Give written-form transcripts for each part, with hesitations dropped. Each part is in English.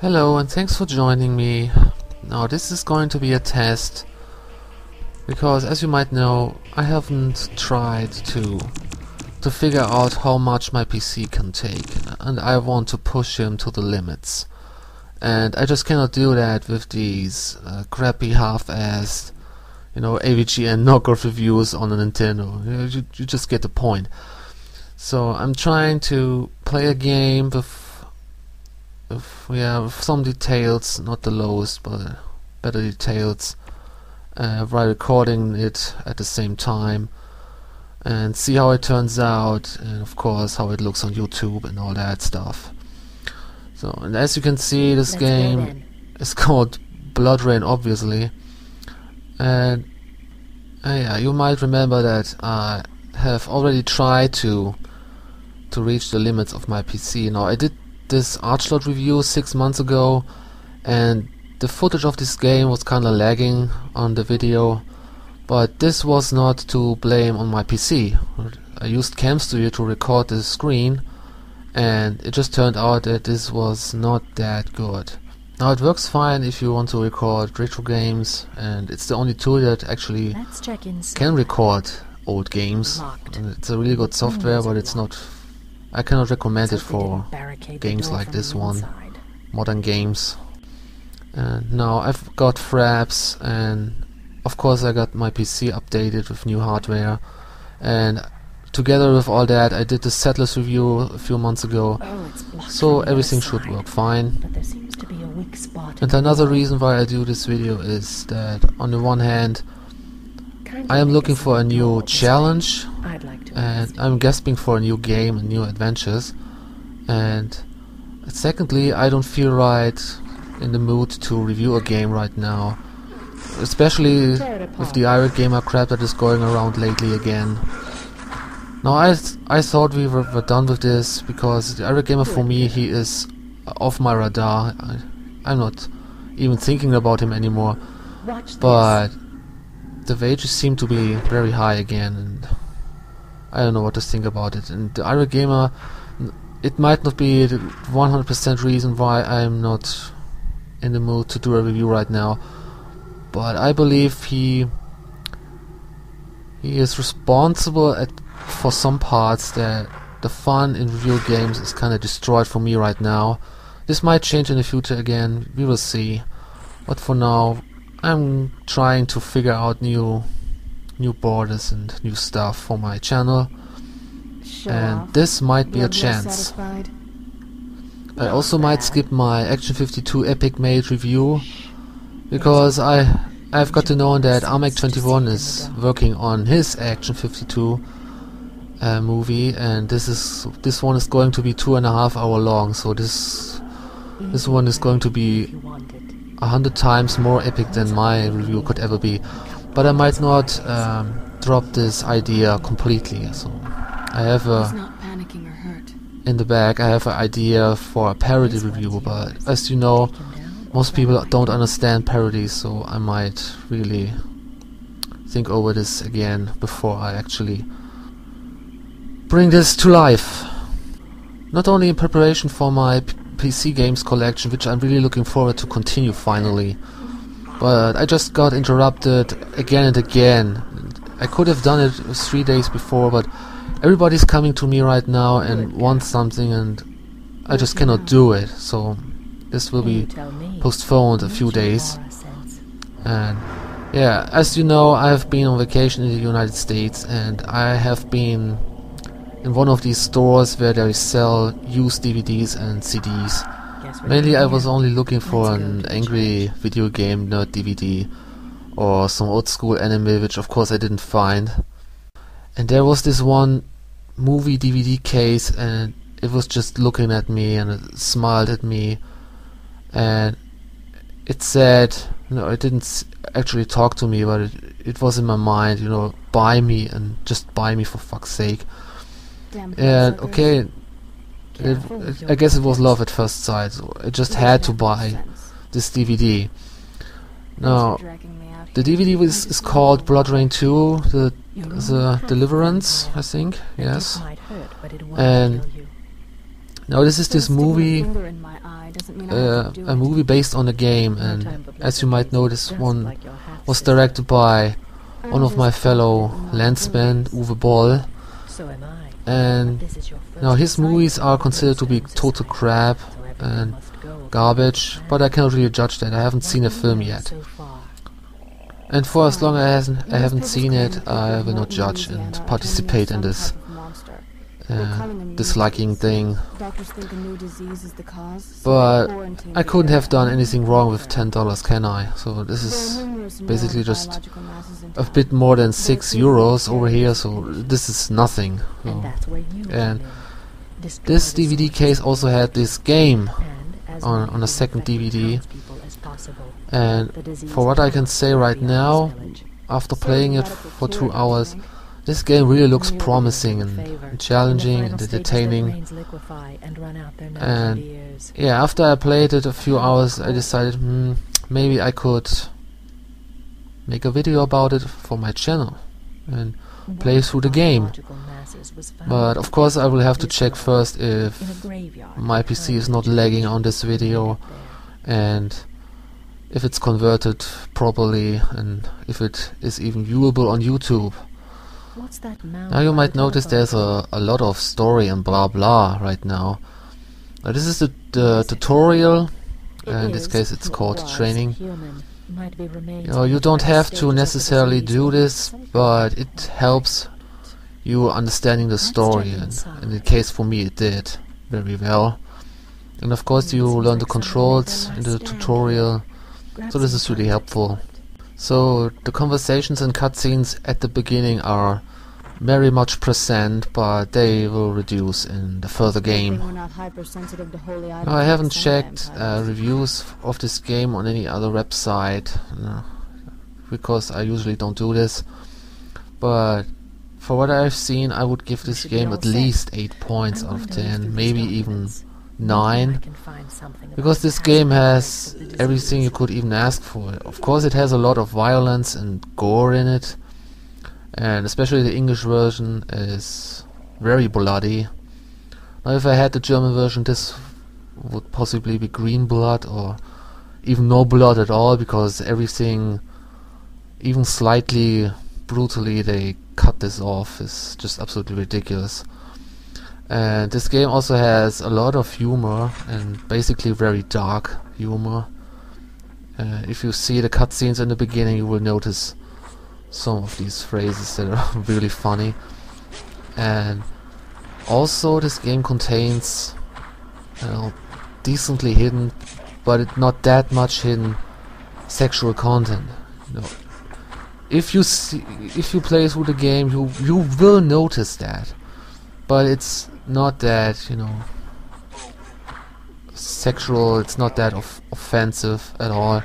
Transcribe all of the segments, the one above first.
Hello and thanks for joining me. Now this is going to be a test because, as you might know, I haven't tried to figure out how much my PC can take, and I want to push him to the limits. And I just cannot do that with these crappy half-assed, AVG and knockoff reviews on a Nintendo. You just get the point. So I'm trying to play a game with some details, not the lowest, but better details, while recording it at the same time, and see how it turns out, and of course how it looks on YouTube and all that stuff. So, and as you can see, this game is called Bloodrayne, obviously, and yeah, you might remember that I have already tried to reach the limits of my PC. Now, I did this Archlord review 6 months ago, and the footage of this game was kinda lagging on the video, but this was not to blame on my PC. I used Cam Studio to record the screen, and it just turned out that this was not that good. Now, it works fine if you want to record retro games, and it's the only tool that actually can record old games. And it's a really good software, but it's not. I cannot recommend it for games like this one, modern games. And now I've got fraps, and of course I got my PC updated with new hardware, and together with all that I did the Settlers review a few months ago, so everything should work fine. And another reason why I do this video is that, on the one hand, I am looking for a new challenge, and I'm gasping for a new game and new adventures, and secondly, I don't feel right in the mood to review a game right now, especially with the Irate Gamer crap that is going around lately again. Now, I thought we were done with this, because the Irate Gamer, for me, he is off my radar. I'm not even thinking about him anymore, but the wages seem to be very high again, and I don't know what to think about it. And the Irate Gamer, it might not be the 100% reason why I'm not in the mood to do a review right now, but I believe he is responsible for some parts that the fun in review games is kinda destroyed for me right now. This might change in the future again, we will see, but for now I'm trying to figure out new borders and new stuff for my channel, and this might be a chance. I also might skip my Action 52 Epic Made review, because I've got to know that Armac21 is working on his Action 52 movie, and this one is going to be 2.5 hours long, so this one is going to be 100 times more epic than my review could ever be. But I might not drop this idea completely. So I have in the bag, I have an idea for a parody review, but as you know, most people don't understand parodies, so I might really think over this again before I actually bring this to life. Not only in preparation for my PC games collection, which I'm really looking forward to continue finally, but I just got interrupted again and again. I could have done it 3 days before, but everybody's coming to me right now and wants something, and I just cannot do it, so this will be postponed a few days. And yeah, as you know, I have been on vacation in the United States, and I have been in one of these stores where they sell used DVDs and CDs. Mainly I was only looking for an angry video game nerd DVD or some old school anime, which of course I didn't find. And there was this one movie DVD case, and it was just looking at me, and it smiled at me, and it said, it didn't actually talk to me, but it was in my mind, buy me, and just buy me for fuck's sake. And okay, I guess it was love at first sight, so I just had to buy this DVD. Now, the DVD is called Bloodrayne 2, the Deliverance, I think, yes. And Now this is this movie, a movie based on a game, and as you might know, this one was directed by one of my fellow landsmen, Uwe Boll, and now his movies are considered to be total crap and garbage, but I cannot really judge that. I haven't seen a film yet, and for as long as I haven't seen it, I will not judge and participate in this disliking thing. But I couldn't have done anything wrong with $10, can I? So this is basically just a bit more than €6 over here, so this is nothing. And this DVD case also had this game on a second DVD, and for what I can say right now, after playing it for 2 hours, this game really looks promising and challenging and entertaining. And yeah, after I played it a few hours, I decided maybe I could make a video about it for my channel and play through the game. But of course I will have to check first if my PC is not lagging on this video, and if it's converted properly, and if it is even viewable on YouTube. Now you might notice there's a lot of story and blah blah right now. This is the tutorial. In this case it's called training. You don't have to necessarily do this, but it helps you understanding the story, and in the case for me it did very well. And of course you learn the controls in the tutorial, so this is really helpful. So the conversations and cutscenes at the beginning are very much present, but they will reduce in the further game. Now, I haven't checked reviews of this game on any other website, because I usually don't do this, but for what I've seen, I would give this game at least 8 points out of 10, maybe even 9, because this game has everything you could even ask for. Of course it has a lot of violence and gore in it, and especially the English version is very bloody. Now if I had the German version, this would possibly be green blood or even no blood at all, because everything, even slightly brutally, they cut this off. It's just absolutely ridiculous. And this game also has a lot of humor, and basically very dark humor. If you see the cutscenes in the beginning, you will notice some of these phrases that are really funny. And also this game contains decently hidden, but not that much hidden, sexual content. If you play through the game, you will notice that, but it's not that, sexual. It's not that offensive at all,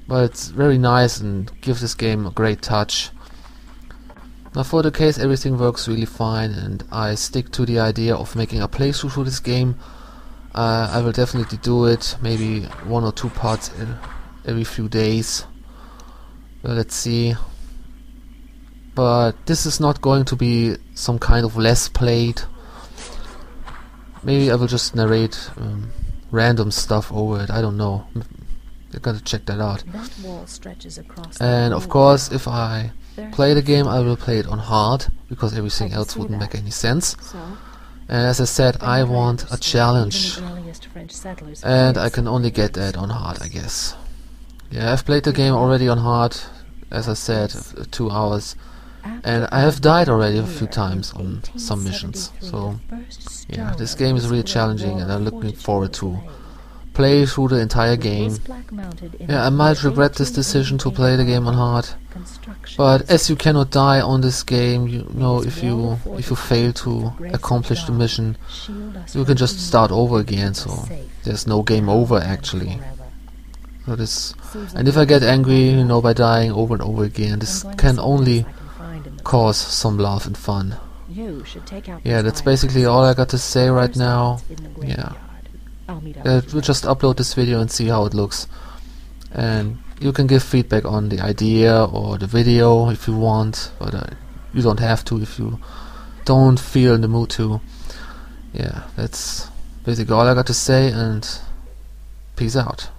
but it's very nice and gives this game a great touch. Now for the case, everything works really fine, and I stick to the idea of making a playthrough through this game. I will definitely do it, maybe 1 or 2 parts every few days. Let's see. But this is not going to be some kind of Let's Played. Maybe I will just narrate random stuff over it, I don't know. I gotta check that out. And of course, if I play the game, I will play it on hard, because everything else wouldn't make any sense. And as I said, I want a challenge, and I can only get that on hard, I guess. Yeah, I've played the game already on hard, as I said, 2 hours, and I have died already a few times on some missions. So yeah, this game is really challenging, and I'm looking forward to play through the entire game. Yeah, I might regret this decision to play the game on hard, but as you cannot die on this game, if you fail to accomplish the mission, you can just start over again. So there's no game over actually. So and if I get angry, by dying over and over again, this can only cause some laugh and fun. Yeah, that's basically all I got to say right now. Yeah. We'll just upload this video and see how it looks, and you can give feedback on the idea or the video if you want, but you don't have to if you don't feel in the mood to. Yeah, that's basically all I got to say, and peace out.